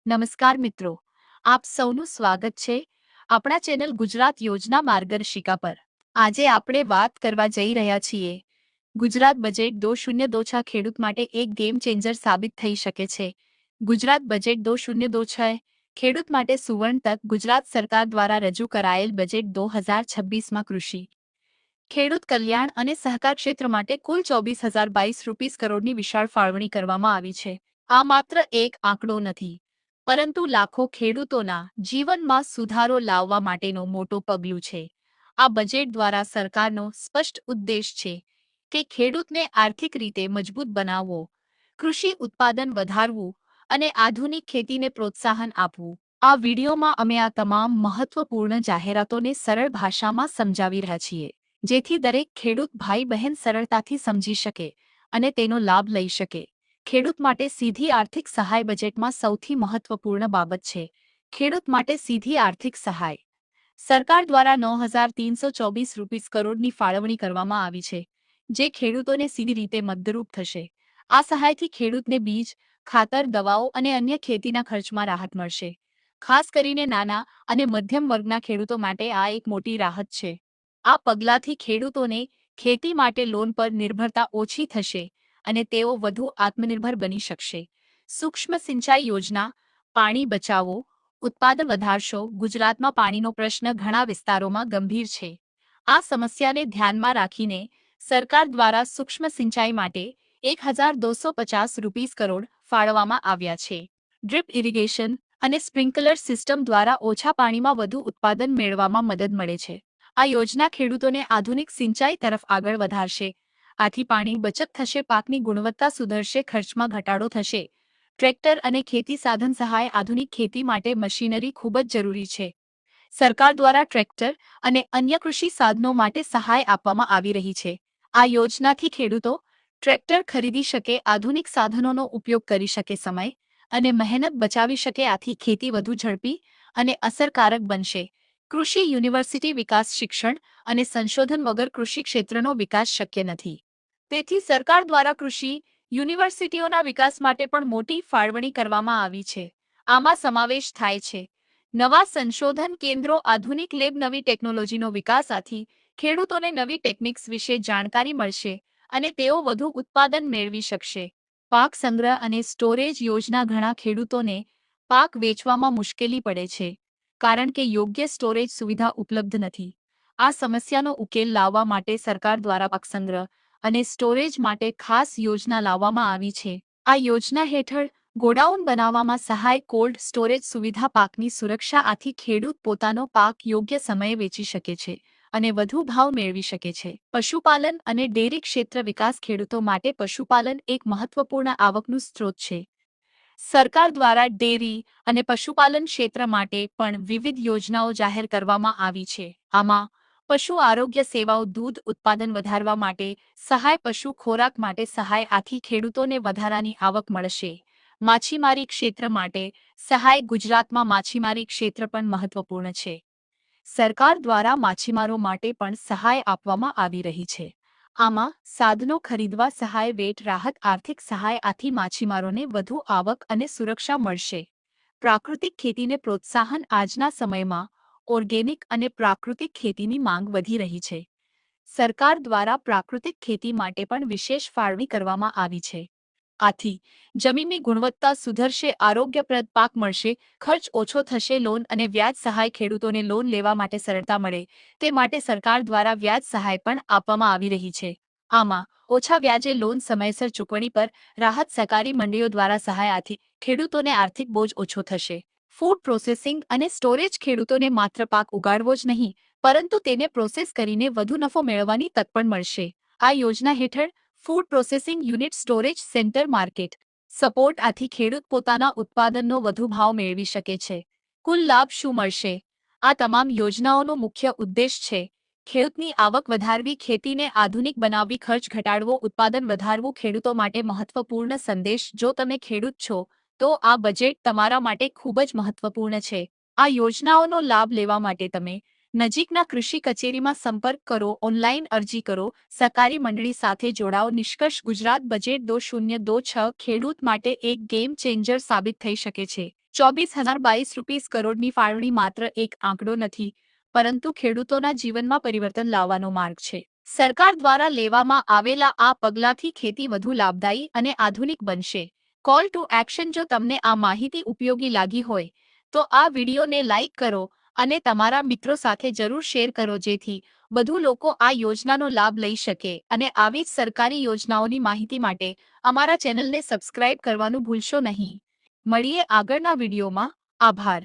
નમસ્કાર મિત્રો, આપ સૌનું સ્વાગત છે આપણા ચેનલ ગુજરાત યોજના માર્ગદર્શિકા પર। આજે આપણે વાત કરવા જઈ રહ્યા છીએ ગુજરાત બજેટ 2026 ખેડૂત માટે એક ગેમ ચેન્જર સાબિત થઈ શકે છે। ગુજરાત બજેટ 2026 ખેડૂત માટે સુવર્ણ તક। ગુજરાત સરકાર દ્વારા રજૂ કરાયેલ બજેટ 2026માં કૃષિ, ખેડૂત કલ્યાણ અને સહકાર ક્ષેત્ર માટે કુલ 24,022 કરોડની વિશાળ ફાળવણી કરવામાં આવી છે। આ માત્ર એક આંકડો નથી, પરંતુ લાખો ખેડૂતોના જીવનમાં સુધારો લાવવા માટેનું મોટું પગલું છે। આ બજેટ દ્વારા સરકારનો સ્પષ્ટ ઉદ્દેશ છે કે ખેડૂતને આર્થિક રીતે મજબૂત બનાવવો, કૃષિ ઉત્પાદન વધારવું અને આધુનિક ખેતીને પ્રોત્સાહન આપવું। આ વિડીયોમાં અમે આ તમામ મહત્વપૂર્ણ જાહેરાતોને સરળ ભાષામાં સમજાવી રહ્યા છીએ, જેથી દરેક ખેડૂત ભાઈ બહેન સરળતાથી સમજી શકે અને તેનો લાભ લઈ શકે। ખેડૂત માટે સીધી આર્થિક સહાય બજેટમાં સૌથી મહત્વપૂર્ણ બાબત છે। ખેડૂત માટે સીધી આર્થિક સહાય સરકાર દ્વારા 9,324 કરોડની ફાળવણી કરવામાં આવી છે, જે ખેડૂતોને સીધી રીતે મદદરૂપ થશે। આ સહાયથી ખેડૂતને બીજ, ખાતર, દવાઓ અને અન્ય ખેતીના ખર્ચમાં રાહત મળશે। ખાસ કરીને નાના અને મધ્યમ વર્ગના ખેડૂતો માટે આ એક મોટી રાહત છે। આ પગલાંથી ખેડૂતોને ખેતી માટે લોન પર નિર્ભરતા ઓછી થશે અને તેઓ વધુ આત્મનિર્ભર બની શકશે। સૂક્ષ્મ સિંચાઈ યોજના, પાણી બચાવો, ઉત્પાદન વધારશો। ગુજરાતમાં પાણીનો પ્રશ્ન ઘણા વિસ્તારોમાં ગંભીર છે। આ સમસ્યાને ધ્યાનમાં રાખીને સરકાર દ્વારા સૂક્ષ્મ સિંચાઈ માટે 1,250 કરોડ ફાળવવામાં આવ્યા છે। ડ્રીપ ઇરિગેશન અને સ્પ્રિંકલર સિસ્ટમ દ્વારા ઓછા પાણીમાં વધુ ઉત્પાદન મેળવવામાં મદદ મળે છે। આ યોજના ખેડૂતોને આધુનિક સિંચાઈ તરફ આગળ વધારશે। આથી પાણી બચત થશે, પાકની ગુણવત્તા સુધરશે, ખર્ચમાં ઘટાડો થશે। ટ્રેક્ટર અને ખેતી સાધન સહાય, આધુનિક ખેતી માટે મશીનરી ખૂબ જ જરૂરી છે। સરકાર દ્વારા ટ્રેક્ટર અને અન્ય કૃષિ સાધનો માટે સહાય આપવામાં આવી રહી છે। આ યોજનાથી ખેડૂતો ટ્રેક્ટર ખરીદી શકે, આધુનિક સાધનોનો ઉપયોગ કરી શકે, સમય અને મહેનત બચાવી શકે। આથી ખેતી વધુ ઝડપી અને અસરકારક બનશે। કૃષિ યુનિવર્સિટી વિકાસ, શિક્ષણ અને સંશોધન વગર કૃષિ ક્ષેત્રનો વિકાસ શક્ય નથી। તેથી સરકાર દ્વારા કૃષિ યુનિવર્સિટીઓના વિકાસ માટે પણ મોટી ફાળવણી કરવામાં આવી છે। આમાં સમાવેશ થાય છે નવા સંશોધન કેન્દ્રો, આધુનિક લેબ, નવી ટેકનોલોજીનો વિકાસ। આથી ખેડૂતોને નવી ટેકનિક્સ વિશે જાણકારી મળશે અને તેઓ વધુ ઉત્પાદન મેળવી શકશે। પાક સંગ્રહ અને સ્ટોરેજ યોજના, ઘણા ખેડૂતોને પાક વેચવામાં મુશ્કેલી પડે છે કારણ કે યોગ્ય સ્ટોરેજ સુવિધા ઉપલબ્ધ નથી। આ સમસ્યાનો ઉકેલ લાવવા માટે સરકાર દ્વારા પાક સંગ્રહ અને સ્ટોરેજ માટે ખાસ યોજના લાવવામાં આવી છે। આ યોજના હેઠળ ગોડાઉન બનાવવામાં સહાય, કોલ્ડ સ્ટોરેજ સુવિધા, પાકની સુરક્ષા। આથી ખેડૂત પોતાનો પાક યોગ્ય સમયે વેચી શકે છે અને વધુ ભાવ મેળવી શકે છે। પશુપાલન અને ડેરી ક્ષેત્ર વિકાસ, ખેડૂતો માટે પશુપાલન એક મહત્વપૂર્ણ આવકનું સ્ત્રોત છે। સરકાર દ્વારા ડેરી અને પશુપાલન ક્ષેત્ર માટે પણ વિવિધ યોજનાઓ જાહેર કરવામાં આવી છે। આમાં પશુ આરોગ્ય સેવાઓ, દૂધ ઉત્પાદન વધારવા માટે સહાય, પશુ ખોરાક માટે સહાય। આથી ખેડૂતોને વધારાની આવક મળશે। માછીમારી ક્ષેત્ર માટે સહાય, ગુજરાતમાં માછીમારી ક્ષેત્ર પણ મહત્વપૂર્ણ છે। સરકાર દ્વારા માછીમારો માટે પણ સહાય આપવામાં આવી રહી છે। આમાં સાધનો ખરીદવા સહાય, વેટ રાહત, આર્થિક સહાય। આથી માછીમારોને વધુ આવક અને સુરક્ષા મળશે। પ્રાકૃતિક ખેતીને પ્રોત્સાહન, આજના સમયમાં ઓર્ગેનિક અને પ્રાકૃતિક ખેતીની માંગ વધી રહી છે। સરકાર દ્વારા પ્રાકૃતિક ખેતી માટે પણ વિશેષ ફાળવણી કરવામાં આવી છે। આથી જમીનની ગુણવત્તા સુધરશે, આરોગ્યપ્રદ પાક મળશે, ખર્ચ ઓછો થશે। લોન અને વ્યાજ સહાય, ખેડૂતોને લોન લેવા માટે સરળતા મળે તે માટે સરકાર દ્વારા વ્યાજ સહાય પણ આપવામાં આવી રહી છે। આમાં ઓછા વ્યાજે લોન, સમયસર ચૂકવણી પર રાહત, સહકારી મંડળીઓ દ્વારા સહાય। આથી ખેડૂતોને આર્થિક બોજ ઓછો થશે। ફૂડ પ્રોસેસિંગ અને સ્ટોરેજ, ખેડૂતોને માત્ર પાક ઉગાડવો જ નહીં, પરંતુ તેને પ્રોસેસ કરીને વધુ નફો મેળવવાની તક પણ મળશે। આ યોજના હેઠળ food processing unit, storage centre, market support. આથી ખેડૂત પોતાના ઉત્પાદનનો વધુ ભાવ મેળવી શકે છે। કુલ લાભ શું મળશે? આ તમામ યોજનાઓનો મુખ્ય ઉદ્દેશ છે ખેડૂતની આવક વધારવી, ખેતીને આધુનિક બનાવવી, ખર્ચ ઘટાડવો, ઉત્પાદન વધારવું। ખેડૂતો માટે મહત્વપૂર્ણ સંદેશ, જો તમે ખેડૂત છો તો આ બજેટ તમારા માટે ખૂબ જ મહત્વપૂર્ણ છે। આ યોજનાઓનો લાભ લેવા માટે તમે નજીકના કૃષિ કચેરીમાં સંપર્ક કરો, ઓનલાઈન અરજી કરો, સહકારી મંડળી સાથે જોડાઓ। નિષ્કર્ષ, ગુજરાત બજેટ 2026 ખેડૂત માટે એક ગેમ ચેન્જર સાબિત થઈ શકે છે। ₹24,022 કરોડની ફાળવણી માત્ર એક આંકડો નથી, પરંતુ ખેડૂતોના જીવનમાં પરિવર્તન લાવવાનો માર્ગ છે. સરકાર દ્વારા લેવામાં આવેલા આ પગલાંથી ખેતી વધુ લાભદાયી અને આધુનિક બનશે. કોલ ટુ એક્શન: જો તમને આ માહિતી ઉપયોગી લાગી હોય તો આ વિડીયોને લાઇક કરો અને તમારા મિત્રો સાથે જરૂર શેર કરો, જેથી વધુ લોકો આ યોજનાનો લાભ લઈ શકે. અને આવી જ સરકારી યોજનાઓની માહિતી માટે અમારા ચેનલને સબસ્ક્રાઇબ કરવાનું ભૂલશો નહીં. મળીએ આગળના વિડીયોમાં. આભાર.